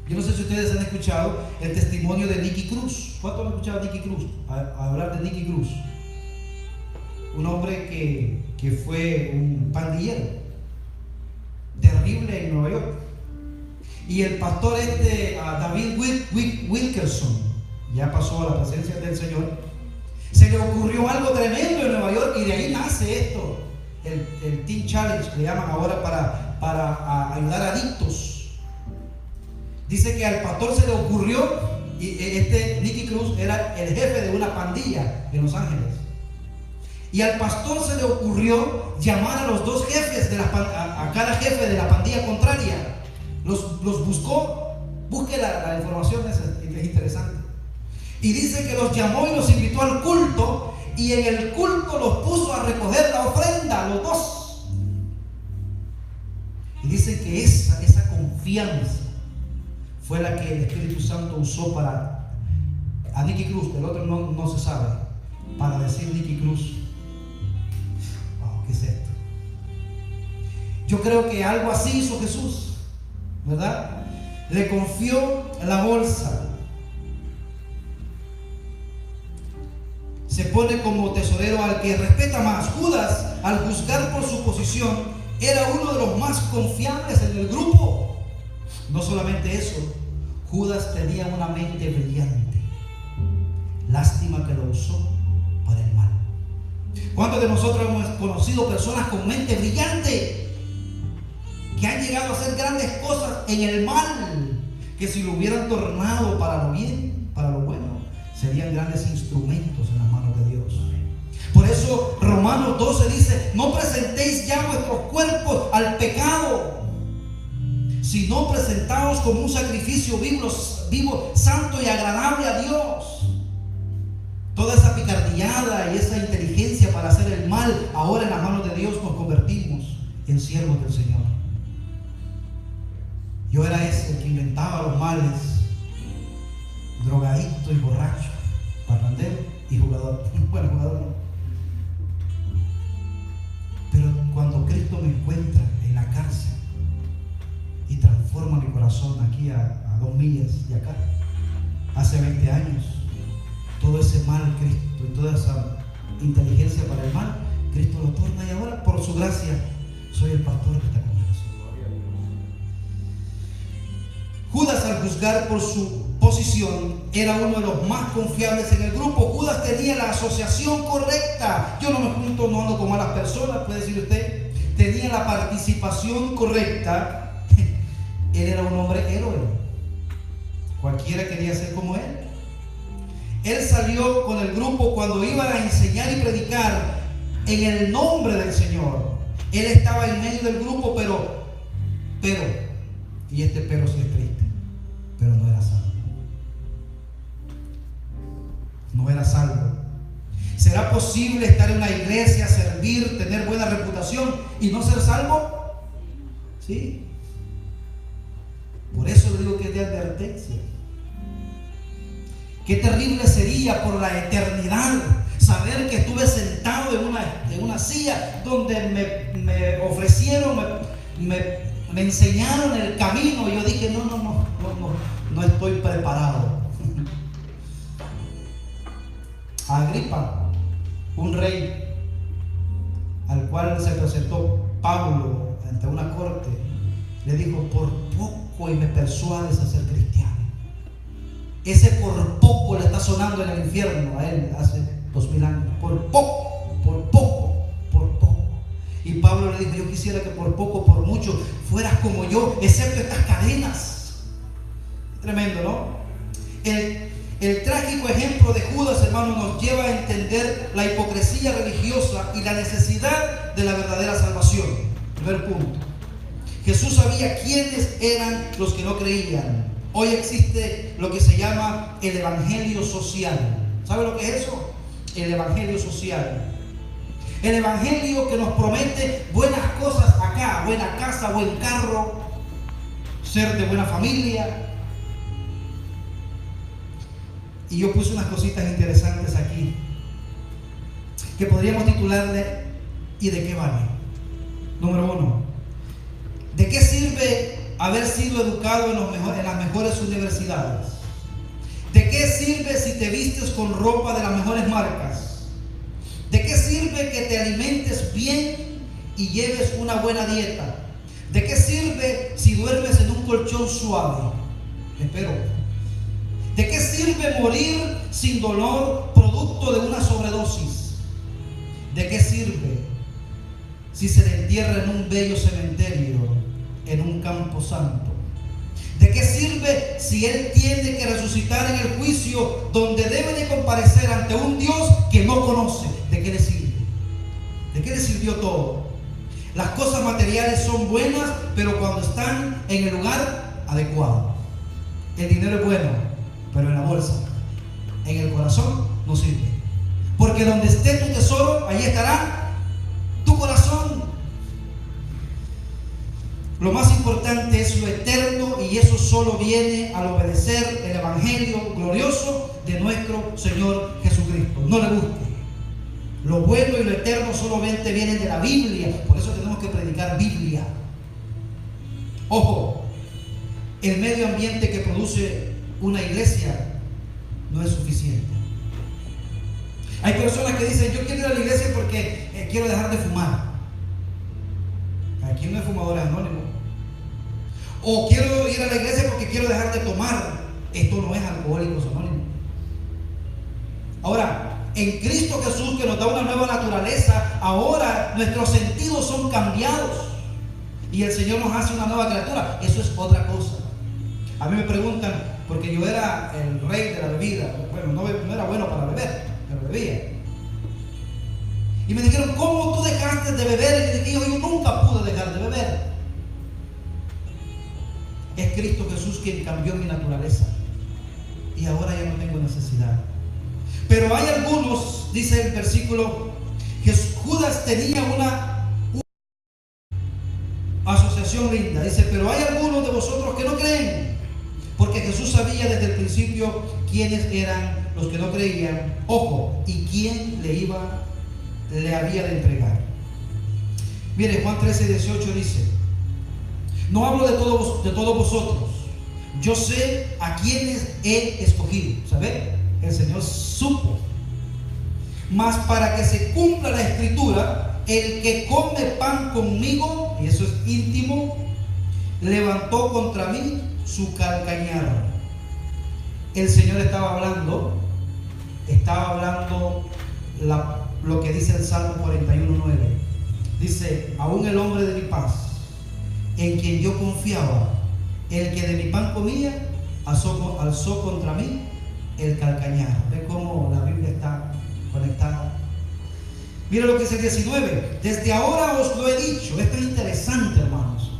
Yo no sé si ustedes han escuchado el testimonio de Nicky Cruz. ¿Cuántos han escuchado a Nicky Cruz? A hablar de Nicky Cruz. Un hombre que fue un pandillero terrible en Nueva York. Y el pastor David Wilkerson, ya pasó a la presencia del Señor, se le ocurrió algo tremendo en Nueva York y de ahí nace esto, el Teen Challenge, que le llaman ahora para ayudar a adictos. Dice que al pastor se le ocurrió, y Nicky Cruz era el jefe de una pandilla en Los Ángeles, y al pastor se le ocurrió llamar a los dos jefes, a cada jefe de la pandilla contraria. Los buscó. Busque la información, es interesante. Y dice que los llamó y los invitó al culto, y en el culto los puso a recoger la ofrenda, los dos. Y dicen que esa confianza fue la que el Espíritu Santo usó para a Nicky Cruz. El otro no se sabe, para decir Nicky Cruz. Wow, ¿qué es esto? Yo creo que algo así hizo Jesús, ¿verdad? Le confió la bolsa. Se pone como tesorero al que respeta más. Judas, al juzgar por su posición, era uno de los más confiables en el grupo. No solamente eso, Judas tenía una mente brillante. Lástima que lo usó para el mal. ¿Cuántos de nosotros hemos conocido personas con mente brillante que han llegado a hacer grandes cosas en el mal, que si lo hubieran tornado para lo bien, para lo bueno, serían grandes instrumentos en las manos de Dios? Por eso Romanos 12 dice: no presentéis ya vuestros cuerpos al pecado, sino presentaos como un sacrificio vivo, santo y agradable a Dios. Toda esa picardillada y esa inteligencia para hacer el mal, ahora en las manos de Dios nos convertimos en siervos del Señor. Yo era ese que inventaba los males, drogadicto y borracho, parrandero y jugador. Bueno, jugador no. Pero cuando Cristo me encuentra en la cárcel y transforma mi corazón aquí a 2 millas de acá, hace 20 años, todo ese mal, Cristo, y toda esa inteligencia para el mal, Cristo lo torna, y ahora por su gracia soy el pastor que está con Jesús. Judas, al juzgar por su posición, era uno de los más confiables en el grupo. Judas tenía la asociación correcta. Yo no me junto, no ando con malas personas, puede decir usted. Tenía la participación correcta. Él era un hombre héroe. Cualquiera quería ser como él. Él salió con el grupo cuando iban a enseñar y predicar en el nombre del Señor. Él estaba en medio del grupo, pero, y este pero sí es triste, pero no era salvo. No era salvo. ¿Será posible estar en una iglesia, servir, tener buena reputación y no ser salvo? Sí. Por eso le digo que es de advertencia. Qué terrible sería por la eternidad saber que estuve sentado en una silla donde me ofrecieron, me enseñaron el camino, y yo dije no estoy preparado. Agripa, un rey al cual se presentó Pablo ante una corte, le dijo: por poco y me persuades a ser cristiano. Ese por poco le está sonando en el infierno a él hace 2000 años. Por poco, por poco, por poco. Y Pablo le dijo: yo quisiera que por poco, por mucho, fueras como yo, excepto estas cadenas. Tremendo, ¿no? El trágico ejemplo de Judas, hermano, nos lleva a entender la hipocresía religiosa y la necesidad de la verdadera salvación. Primer punto. Jesús sabía quiénes eran los que no creían. Hoy existe lo que se llama el evangelio social. ¿Sabe lo que es eso? El evangelio social. El evangelio que nos promete buenas cosas acá, buena casa, buen carro, ser de buena familia. Y yo puse unas cositas interesantes aquí que podríamos titularle ¿y de qué vale? Número 1. ¿De qué sirve haber sido educado en las mejores universidades? ¿De qué sirve si te vistes con ropa de las mejores marcas? ¿De qué sirve que te alimentes bien y lleves una buena dieta? ¿De qué sirve si duermes en un colchón suave? Espero. ¿De qué sirve morir sin dolor producto de una sobredosis? ¿De qué sirve si se le entierra en un bello cementerio, en un campo santo? ¿De qué sirve si él tiene que resucitar en el juicio donde debe de comparecer ante un Dios que no conoce? ¿De qué le sirve? ¿De qué le sirvió todo? Las cosas materiales son buenas, pero cuando están en el lugar adecuado. El dinero es bueno, pero en la bolsa, en el corazón, no sirve. Porque donde esté tu tesoro, ahí estará tu corazón. Lo más importante es lo eterno, y eso solo viene al obedecer el evangelio glorioso de nuestro Señor Jesucristo. No le busque. Lo bueno y lo eterno solamente vienen de la Biblia. Por eso tenemos que predicar Biblia. Ojo, el medio ambiente que produce una iglesia no es suficiente. Hay personas que dicen: yo quiero ir a la iglesia porque quiero dejar de fumar. Aquí no hay fumadores anónimos. O quiero ir a la iglesia porque quiero dejar de tomar. Esto no es Alcohólicos Anónimos. Ahora, en Cristo Jesús, que nos da una nueva naturaleza, ahora nuestros sentidos son cambiados y el Señor nos hace una nueva criatura. Eso es otra cosa. A mí me preguntan, porque yo era el rey de la bebida. Bueno, no era bueno para beber, pero bebía. Y me dijeron: ¿cómo tú dejaste de beber? Y yo nunca pude dejar de beber. Es Cristo Jesús quien cambió mi naturaleza, y ahora ya no tengo necesidad. Pero hay algunos, dice el versículo, que Judas tenía una asociación linda. Dice: pero hay algunos de vosotros que no creen, porque Jesús sabía desde el principio quiénes eran los que no creían. Ojo, y quién le había de entregar. Mire, Juan 13:18 dice: no hablo de todos vosotros, yo sé a quienes he escogido. ¿Sabe? El Señor supo. Mas para que se cumpla la escritura, el que come pan conmigo, y eso es íntimo, levantó contra mí su calcañar. El Señor estaba hablando lo que dice el Salmo 41:9. Dice: aún el hombre de mi paz, en quien yo confiaba, el que de mi pan comía, alzó contra mí el calcañar. ¿Ve cómo la Biblia está conectada? Mira lo que dice el 19: desde ahora os lo he dicho. Esto es interesante, hermanos.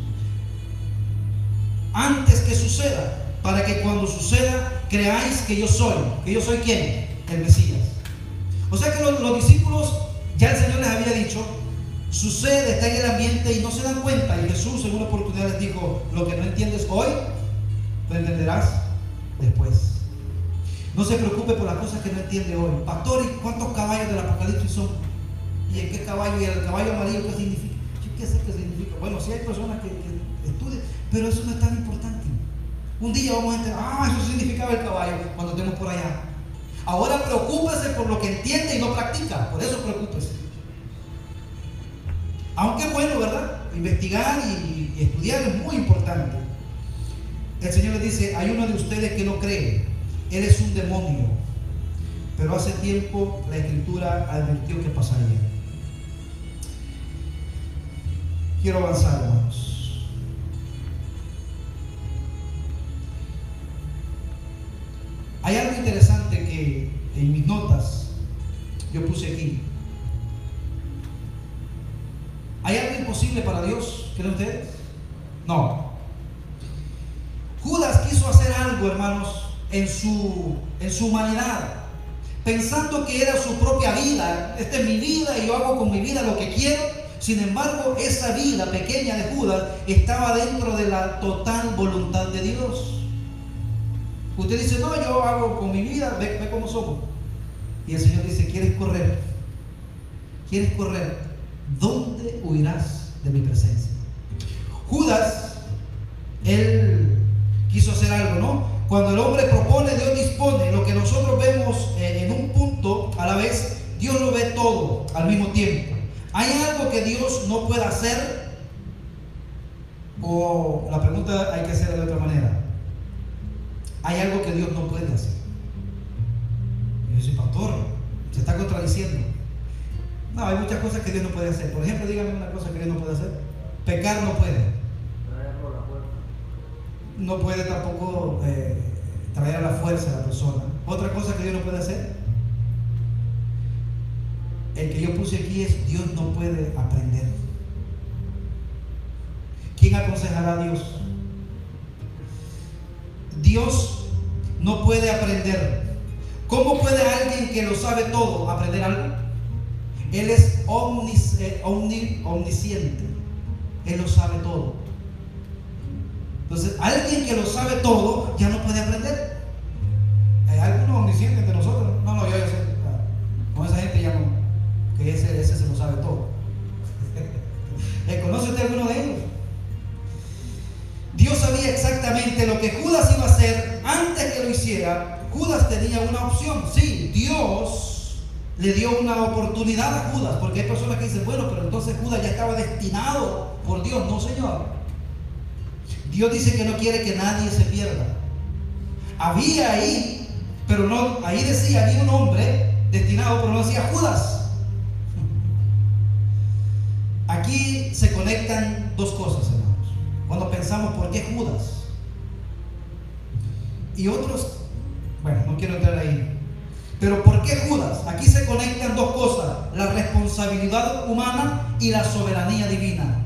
Antes que suceda, para que cuando suceda creáis que yo soy. ¿Que yo soy quién? El Mesías. O sea que los discípulos, ya el Señor les había dicho: sucede, está en el ambiente y no se dan cuenta. Y Jesús en una oportunidad les dijo: lo que no entiendes hoy, lo entenderás después. No se preocupe por las cosas que no entiende hoy. Pastor, ¿y cuántos caballos del Apocalipsis son? ¿Y en qué caballo? ¿Y el caballo amarillo qué significa? Yo qué sé qué significa. Bueno, sí hay personas que estudian, pero eso no es tan importante. Un día vamos a entender: eso significaba el caballo cuando estemos por allá. Ahora preocúpese por lo que entiende y no practica. Por eso preocúpese. Aunque es bueno, ¿verdad? Investigar y estudiar es muy importante. El Señor le dice: hay uno de ustedes que no cree. Él es un demonio. Pero hace tiempo la Escritura advirtió que pasaría. Quiero avanzar, hermanos. Hay algo interesante que en mis notas yo puse aquí. ¿Hay algo imposible para Dios? ¿Creen ustedes? No. Judas quiso hacer algo, hermanos, en su humanidad, pensando que era su propia vida. Esta es mi vida y yo hago con mi vida lo que quiero. Sin embargo, esa vida pequeña de Judas estaba dentro de la total voluntad de Dios. Usted dice: no, yo hago con mi vida, ve cómo somos. Y el Señor dice: ¿quieres correr? ¿Quieres correr? ¿Dónde huirás de mi presencia? Judas, él quiso hacer algo, ¿no? Cuando el hombre propone, Dios dispone. Lo que nosotros vemos en un punto a la vez, Dios lo ve todo al mismo tiempo. ¿Hay algo que Dios no pueda hacer? O la pregunta hay que hacerla de otra manera: ¿hay algo que Dios no puede hacer? Y yo dice: pastor, se está contradiciendo. No, hay muchas cosas que Dios no puede hacer. Por ejemplo, dígame una cosa que Dios no puede hacer. Pecar no puede. No puede tampoco traer a la fuerza a la persona. Otra cosa que Dios no puede hacer, el que yo puse aquí, es: Dios no puede aprender. ¿Quién aconsejará a Dios? Dios no puede aprender. ¿Cómo puede alguien que lo sabe todo aprender algo? Él es omnisciente. Él lo sabe todo. Entonces, alguien que lo sabe todo ya no puede aprender. ¿Hay algunos omniscientes entre nosotros? No, yo ya sé. Con esa gente ya no. Que ese se lo sabe todo. ¿Conoce usted alguno de ellos? Dios sabía exactamente lo que Judas iba a hacer antes que lo hiciera. Judas tenía una opción. Sí, Dios le dio una oportunidad a Judas, porque hay personas que dicen, bueno, pero entonces Judas ya estaba destinado por Dios. No, Señor. Dios dice que no quiere que nadie se pierda. Había ahí, pero no, ahí decía, había un hombre destinado, pero no decía Judas. Aquí se conectan dos cosas, hermanos. Cuando pensamos por qué Judas y otros, bueno, no quiero entrar ahí, pero por qué Judas. Aquí se conectan dos cosas: la responsabilidad humana y la soberanía divina.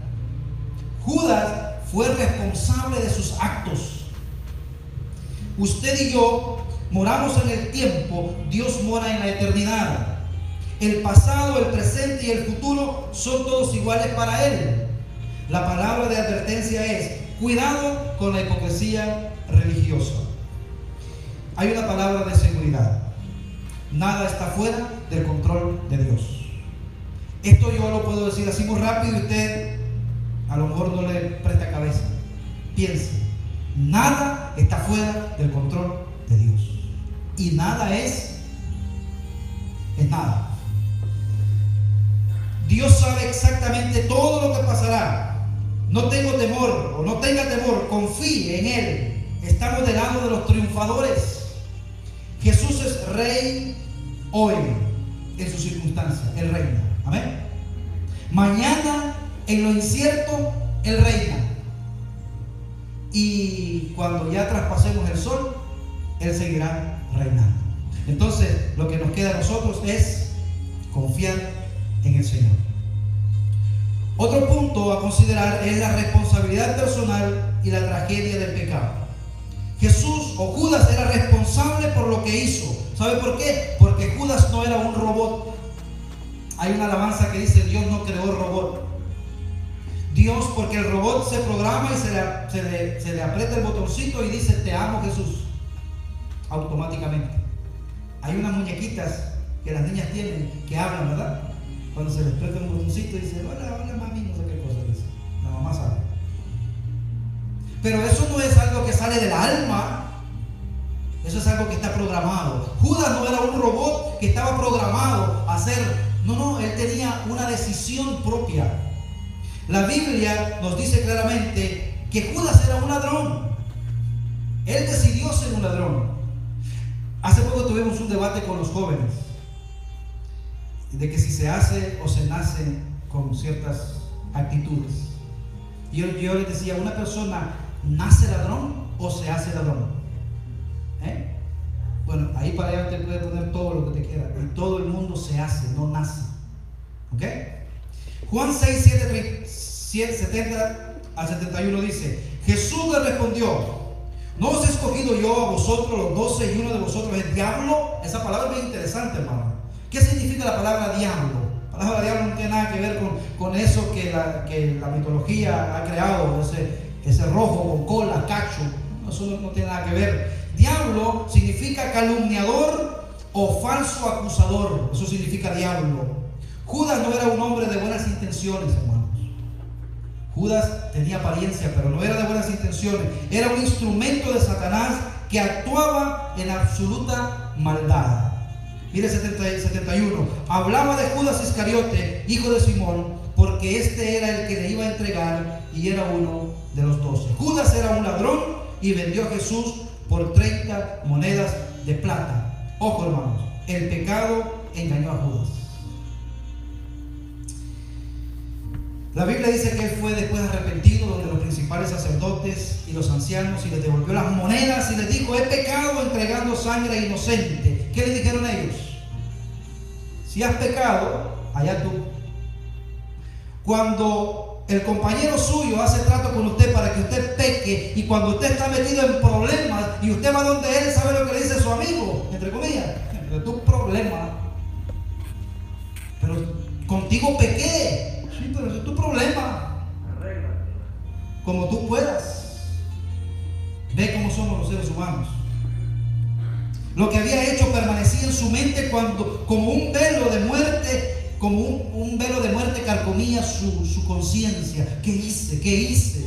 Judas fue responsable de sus actos. Usted y yo moramos en el tiempo, Dios mora en la eternidad. El pasado, el presente y el futuro son todos iguales para Él. La palabra de advertencia es: cuidado con la hipocresía religiosa. Hay una palabra de seguridad: nada está fuera del control de Dios. Esto yo lo puedo decir así muy rápido y usted a lo mejor no le presta cabeza. Piense: nada está fuera del control de Dios. Y nada es nada. Dios sabe exactamente todo lo que pasará. No tengo temor, o no tenga temor, confíe en Él. Estamos del lado de los triunfadores. Jesús es rey hoy en sus circunstancias. Él reina. Amén. Mañana, en lo incierto, Él reina. Y cuando ya traspasemos el sol, Él seguirá reinando. Entonces, lo que nos queda a nosotros es confiar en el Señor. Otro punto a considerar es la responsabilidad personal y la tragedia del pecado. Jesús o Judas era responsable por lo que hizo. ¿Sabe por qué? Porque Judas no era un robot. Hay una alabanza que dice: Dios no creó el robot. Dios, porque el robot se programa y se le aprieta el botoncito y dice: te amo, Jesús, automáticamente. Hay unas muñequitas que las niñas tienen que hablan, ¿verdad? Cuando se les aprieta un botoncito y dice: hola mami, no sé qué cosa dice. La mamá sabe. Pero eso no es algo que sale del alma. Eso es algo que está programado. Judas no era un robot que estaba programado a hacer. No, él tenía una decisión propia. La Biblia nos dice claramente que Judas era un ladrón. Él decidió ser un ladrón. Hace poco tuvimos un debate con los jóvenes de que si se hace o se nace con ciertas actitudes. Y yo les decía: ¿una persona nace ladrón o se hace ladrón? Bueno, ahí para allá te puede poner todo lo que te quiera. Y todo el mundo se hace, no nace. ¿Ok? Juan 6, 70 al 71 dice: Jesús le respondió: ¿no os he escogido yo a vosotros los 12 y uno de vosotros es diablo? Esa palabra es bien interesante, hermano. ¿Qué significa la palabra diablo? La palabra diablo no tiene nada que ver con eso que la mitología ha creado, ese rojo con cola, cacho. Eso no tiene nada que ver. Diablo significa calumniador o falso acusador. Eso significa diablo. Judas no era un hombre de buenas intenciones, hermanos. Judas tenía apariencia, pero no era de buenas intenciones. Era un instrumento de Satanás que actuaba en absoluta maldad. Mire 71. Hablaba de Judas Iscariote, hijo de Simón, porque este era el que le iba a entregar y era uno de los 12. Judas era un ladrón y vendió a Jesús por 30 monedas de plata. Ojo, hermanos, el pecado engañó a Judas. La Biblia dice que él fue después arrepentido donde los principales sacerdotes y los ancianos y les devolvió las monedas y les dijo: he pecado entregando sangre inocente. ¿Qué le dijeron ellos? Si has pecado, allá tú. Cuando el compañero suyo hace trato con usted para que usted peque cheque, y cuando usted está metido en problemas y usted va donde él, sabe lo que le dice su amigo, entre comillas, pero tu problema, pero contigo pequé, sí, pero ese es tu problema, como tú puedas. Ve cómo somos los seres humanos. Lo que había hecho permanecía en su mente cuando, como un velo de muerte, como un velo de muerte carcomía su conciencia. ¿Qué hice? ¿Qué hice?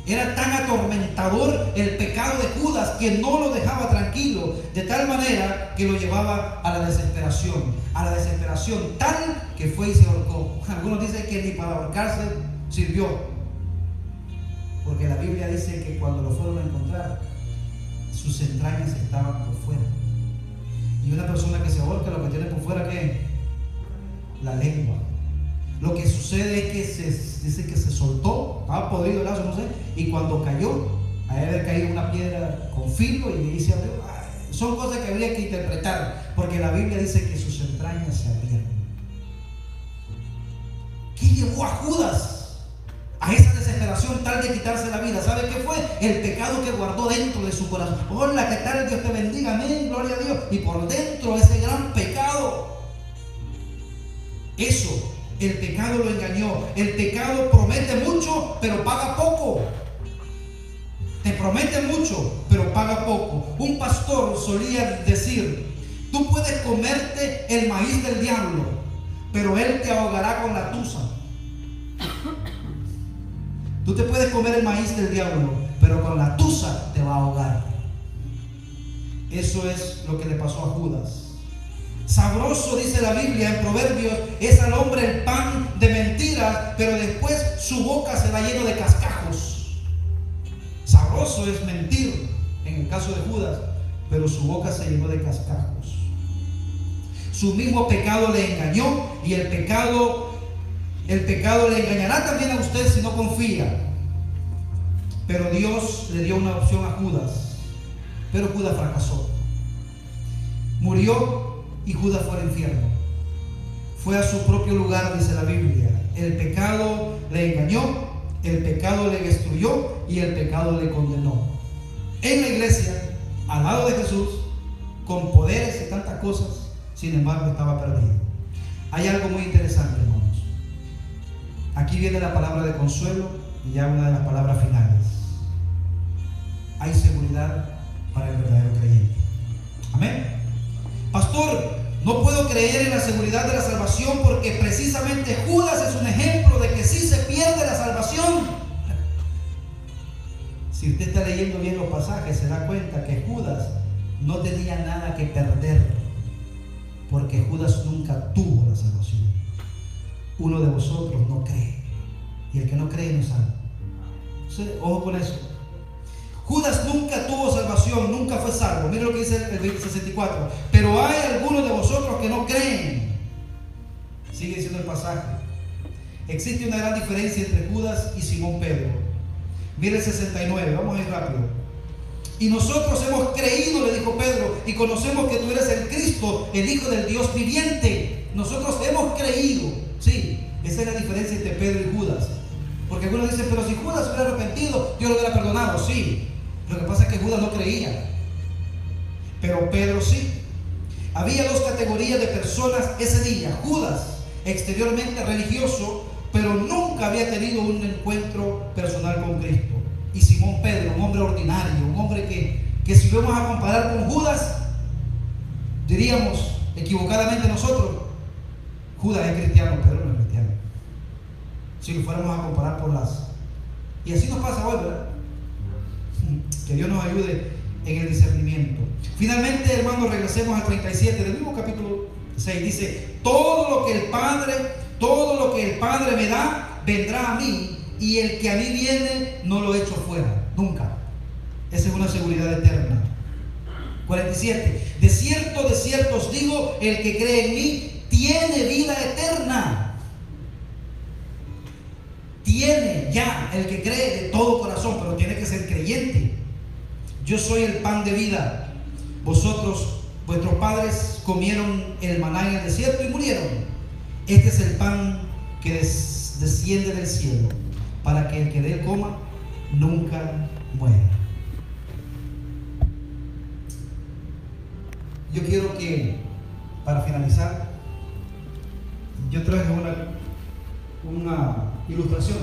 Era tan atormentador el pecado de Judas que no lo dejaba tranquilo, de tal manera que lo llevaba a la desesperación, tal que fue y se ahorcó. Algunos dicen que ni para ahorcarse sirvió, porque la Biblia dice que cuando lo fueron a encontrar, sus entrañas estaban por fuera. Y una persona que se ahorca, lo que tiene por fuera, ¿qué? La lengua. Lo que sucede es que dice que se soltó, estaba podrido el lazo, no sé, y cuando cayó, a haber caído una piedra con filo y ahí se abrió. Son cosas que habría que interpretar, porque la Biblia dice que sus entrañas se abrieron. ¿Qué llevó a Judas a esa desesperación tal de quitarse la vida? ¿Sabe qué fue? El pecado que guardó dentro de su corazón. Hola, ¿qué tal? Dios te bendiga, amén, gloria a Dios. Y por dentro ese gran pecado, eso, el pecado lo engañó. El pecado promete mucho, pero paga poco. Te promete mucho, pero paga poco. Un pastor solía decir: tú puedes comerte el maíz del diablo, pero él te ahogará con la tusa. Tú te puedes comer el maíz del diablo, pero con la tusa te va a ahogar. Eso es lo que le pasó a Judas. Sabroso, dice la Biblia en Proverbios, es al hombre el pan de mentiras, pero después su boca se va lleno de cascajos. Sabroso es mentir, en el caso de Judas, pero su boca se llenó de cascajos. Su mismo pecado le engañó, y el pecado le engañará también a usted si no confía. Pero Dios le dio una opción a Judas, pero Judas fracasó. Murió y Judas fue al infierno. Fue a su propio lugar, dice la Biblia. El pecado le engañó, el pecado le destruyó y el pecado le condenó. En la iglesia, al lado de Jesús, con poderes y tantas cosas, sin embargo estaba perdido. Hay algo muy interesante, hermanos. Aquí viene la palabra de consuelo y ya una de las palabras finales. Hay seguridad para el verdadero creyente. Amén. Pastor, no puedo creer en la seguridad de la salvación porque precisamente Judas es un ejemplo de que sí se pierde la salvación. Si usted está leyendo bien los pasajes, se da cuenta que Judas no tenía nada que perder, porque Judas nunca tuvo la salvación. Uno de vosotros no cree, y el que no cree no sabe. Entonces, ojo con eso. Judas nunca tuvo salvación, nunca fue salvo. Mira lo que dice el 64. Pero hay algunos de vosotros que no creen. Sigue diciendo el pasaje. Existe una gran diferencia entre Judas y Simón Pedro. Mira el 69, vamos a ir rápido. Y nosotros hemos creído, le dijo Pedro, y conocemos que tú eres el Cristo, el Hijo del Dios viviente. Nosotros hemos creído. Sí, esa es la diferencia entre Pedro y Judas. Porque algunos dicen, pero si Judas se hubiera arrepentido, Dios lo hubiera perdonado. Sí, lo que pasa es que Judas no creía, pero Pedro sí. Había dos categorías de personas ese día. Judas, exteriormente religioso, pero nunca había tenido un encuentro personal con Cristo. Y Simón Pedro, un hombre ordinario, un hombre que si lo vamos a comparar con Judas, diríamos equivocadamente nosotros, Judas es cristiano, Pedro no es cristiano. Si lo fuéramos a comparar por las... Y así nos pasa hoy, ¿verdad? Que Dios nos ayude en el discernimiento. Finalmente, hermanos, regresemos al 37 del mismo capítulo 6. Dice: todo lo que el Padre me da, vendrá a mí, y el que a mí viene, no lo echo fuera, nunca. Esa es una seguridad eterna. 47. De cierto os digo, el que cree en mí, tiene vida eterna. Tiene ya, el que cree de todo corazón, pero tiene que ser creyente. Yo soy el pan de vida. Vuestros padres comieron el maná en el desierto y murieron. Este es el pan que desciende del cielo, para que el que de él coma nunca muere. Yo quiero que, para finalizar, yo traje una ilustración,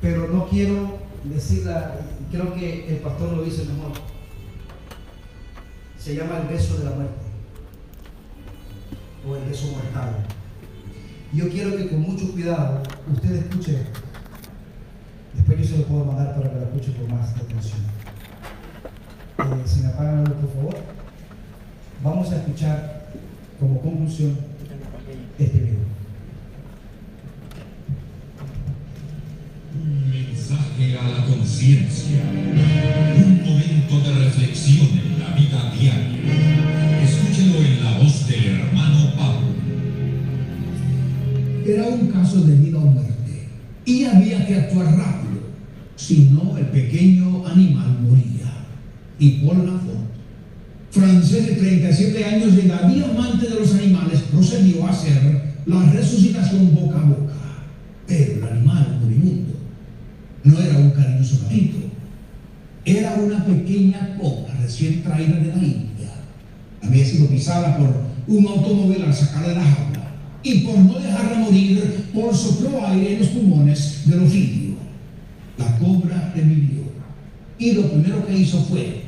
pero no quiero decirla, creo que el pastor lo dice mejor. Se llama el beso de la muerte o el beso mortal. Yo quiero que con mucho cuidado usted escuche. Después yo se lo puedo mandar para que lo escuche con más atención. Si me apagan la luz, por favor. Vamos a escuchar como conclusión este video. Un mensaje a la conciencia, un momento de reflexión en la vida diaria. Escúchelo en la voz del hermano Pablo. Era un caso de vida o muerte y había que actuar rápido, si no el pequeño animal moría. Y Paul Lafont, francés de 37 años de edad y amante de los animales, procedió a hacer la resucitación boca a boca. Pero el animal moribundo no era un cariñoso gatito, era una pequeña cobra recién traída de la India. Había sido pisada por un automóvil al sacarla de la jaula y por no dejarla morir, Paul sopló aire en los pulmones del ofidio. La cobra revivió y lo primero que hizo fue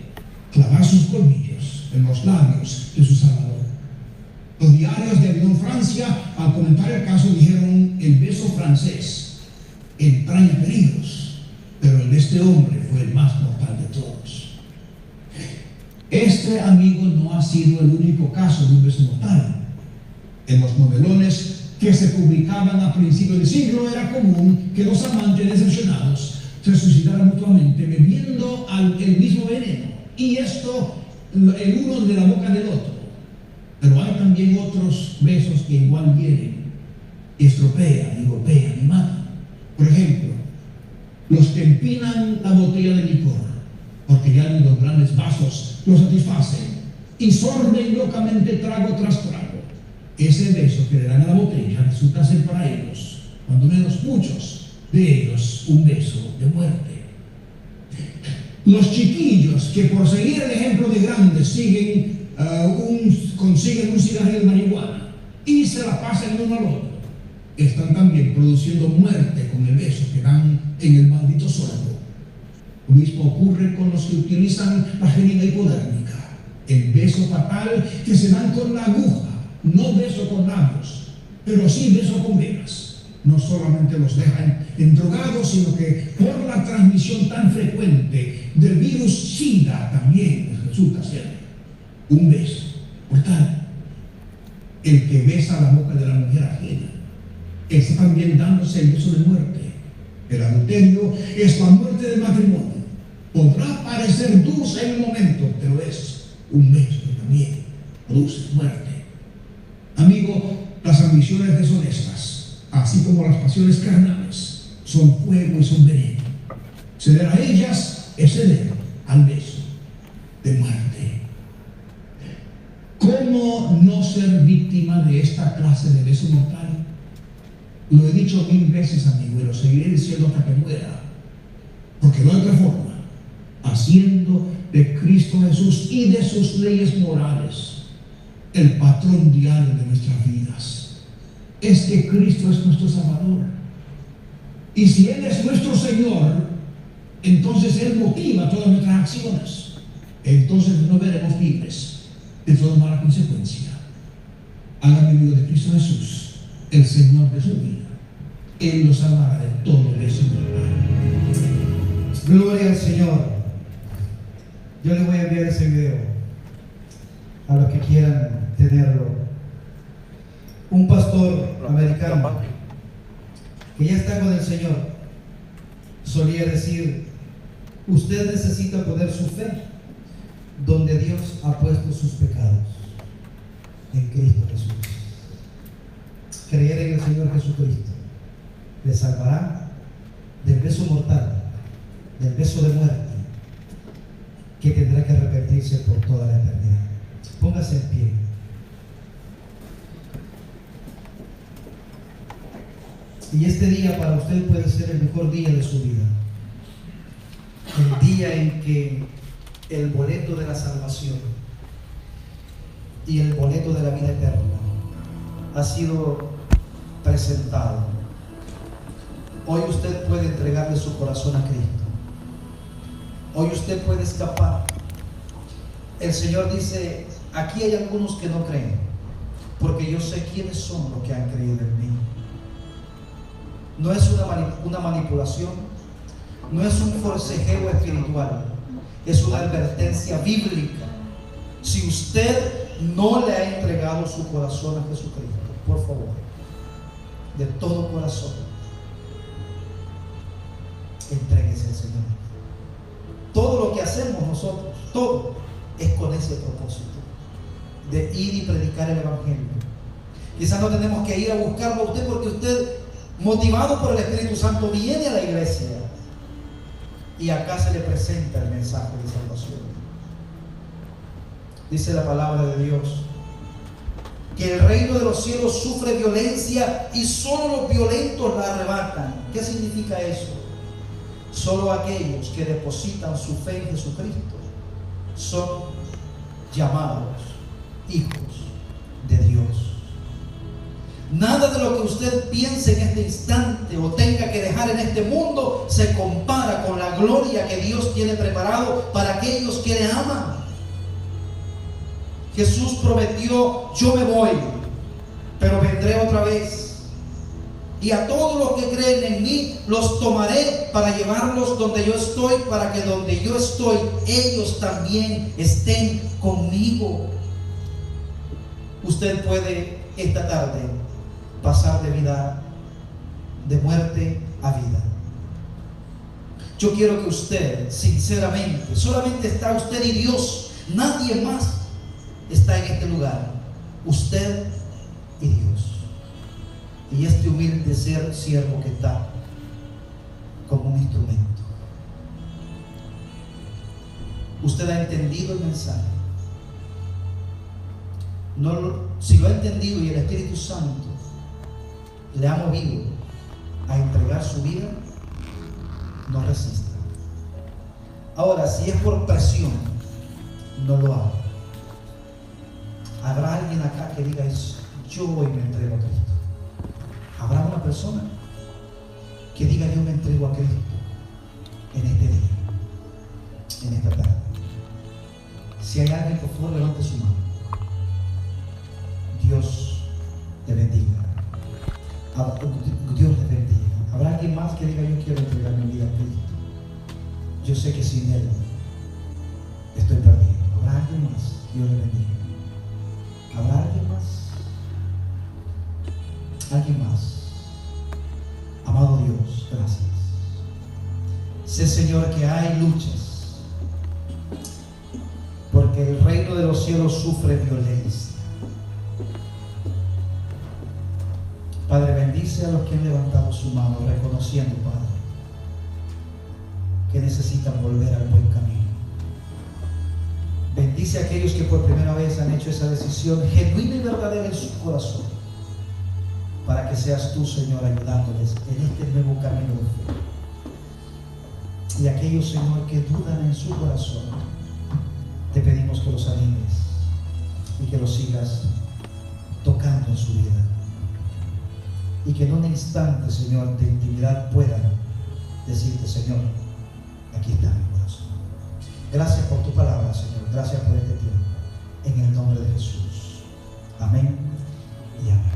clavar sus colmillos en los labios de su salvador. Los diarios de Lyon, Francia, al comentar el caso, dijeron: el beso francés entraña peligros, pero el de este hombre fue el más mortal de todos. Este, amigo, no ha sido el único caso de un beso mortal. En los novelones que se publicaban a principios del siglo era común que los amantes decepcionados se suicidaran mutuamente bebiendo el mismo veneno, y esto el uno de la boca del otro. Pero hay también otros besos que igual hieren, estropean y golpean y matan. Por ejemplo, los que empinan la botella de licor, porque ya en los grandes vasos lo satisfacen, y sorben locamente trago tras trago. Ese beso que le dan a la botella resulta ser para ellos, cuando menos muchos de ellos, un beso de muerte. Los chiquillos que, por seguir el ejemplo de grandes, consiguen un cigarrillo de marihuana y se la pasan el uno al otro, están también produciendo muerte con el beso que dan en el maldito sorbo. Lo mismo ocurre con los que utilizan la jeringa hipodérmica, el beso fatal que se dan con la aguja, no beso con labios, pero sí beso con venas. No solamente los dejan endrogados, sino que por la transmisión tan frecuente del virus SIDA también les resulta ser un beso mortal. El que besa la boca de la mujer ajena está también dándose el beso de muerte. El adulterio es la muerte del matrimonio. Podrá parecer dulce en el momento, pero es un beso que también produce muerte. Amigo, las ambiciones deshonestas, así como las pasiones carnales, son fuego y son veneno. Ceder a ellas es ceder al beso de muerte. ¿Cómo no ser víctima de esta clase de beso mortal? Lo he dicho 1000 veces, amigo, y lo seguiré diciendo hasta que muera. Porque no hay otra forma. Haciendo de Cristo Jesús y de sus leyes morales el patrón diario de nuestras vidas. Es que Cristo es nuestro Salvador. Y si Él es nuestro Señor, entonces Él motiva todas nuestras acciones. Entonces no veremos libres de toda mala consecuencia. Hágame amigo de Cristo Jesús, el Señor de su vida. Él los salvará de todo eso. Gloria al Señor. Yo les voy a enviar ese video a los que quieran tenerlo. Un pastor americano que ya está con el Señor solía decir: usted necesita poner su fe donde Dios ha puesto sus pecados, en Cristo Jesús. Creer en el Señor Jesucristo le salvará del beso mortal, del beso de muerte, que tendrá que repetirse por toda la eternidad. Póngase en pie. Y este día para usted puede ser el mejor día de su vida. día en que el boleto de la salvación y el boleto de la vida eterna ha sido presentado. Hoy usted puede entregarle su corazón a Cristo. Hoy usted puede escapar. El Señor dice: aquí hay algunos que no creen, porque yo sé quiénes son los que han creído en mí. No es una manipulación, no es un forcejeo espiritual, es una advertencia bíblica. Si usted no le ha entregado su corazón a Jesucristo, por favor, de todo corazón, entréguese al Señor. Todo lo que hacemos nosotros, todo, es con ese propósito de ir y predicar el Evangelio. Quizás no tenemos que ir a buscarlo a usted, porque usted, motivado por el Espíritu Santo, viene a la iglesia y acá se le presenta el mensaje de salvación. Dice la palabra de Dios que el reino de los cielos sufre violencia y solo los violentos la arrebatan. ¿Qué significa eso? Solo aquellos que depositan su fe en Jesucristo son llamados hijos de Dios. Nada de lo que usted piense en este instante o tenga que dejar en este mundo se compara con la gloria que Dios tiene preparado para aquellos que le aman. Jesús prometió: yo me voy, pero vendré otra vez. Y a todos los que creen en mí los tomaré para llevarlos donde yo estoy, para que donde yo estoy ellos también estén conmigo. Usted puede esta tarde pasar de muerte a vida. Yo quiero que usted, sinceramente, solamente está usted y Dios, nadie más está en este lugar, usted y Dios. Y este humilde siervo que está como un instrumento. Usted ha entendido el mensaje. Si lo ha entendido y el Espíritu Santo le ha movido a entregar su vida, no resista. Ahora, si es por presión, no lo haga. Habrá alguien acá que diga eso: yo hoy me entrego a Cristo. Habrá una persona que diga: yo me entrego a Cristo en este día, en esta tarde. Si hay alguien, por favor, levante su mano. Dios te bendiga. Dios te bendiga. Habrá alguien más que diga: yo quiero entregar mi vida a Cristo. Yo sé que sin Él estoy perdido. Habrá alguien más. Dios le bendiga. ¿Habrá alguien más? ¿Alguien más? Amado Dios, gracias. Sé, Señor, que hay luchas, porque el reino de los cielos sufre violencia. Padre, bendice a los que han levantado su mano, reconociendo, Padre, que necesitan volver al buen camino. Bendice a aquellos que por primera vez han hecho esa decisión genuina y verdadera en su corazón, para que seas tú, Señor, ayudándoles en este nuevo camino de fe. Y aquellos, Señor, que dudan en su corazón, te pedimos que los animes y que los sigas tocando en su vida. Y que en un instante, Señor, de intimidad puedan decirte: Señor, aquí está mi corazón. Gracias por tu palabra, Señor. Gracias por este tiempo. En el nombre de Jesús. Amén y amén.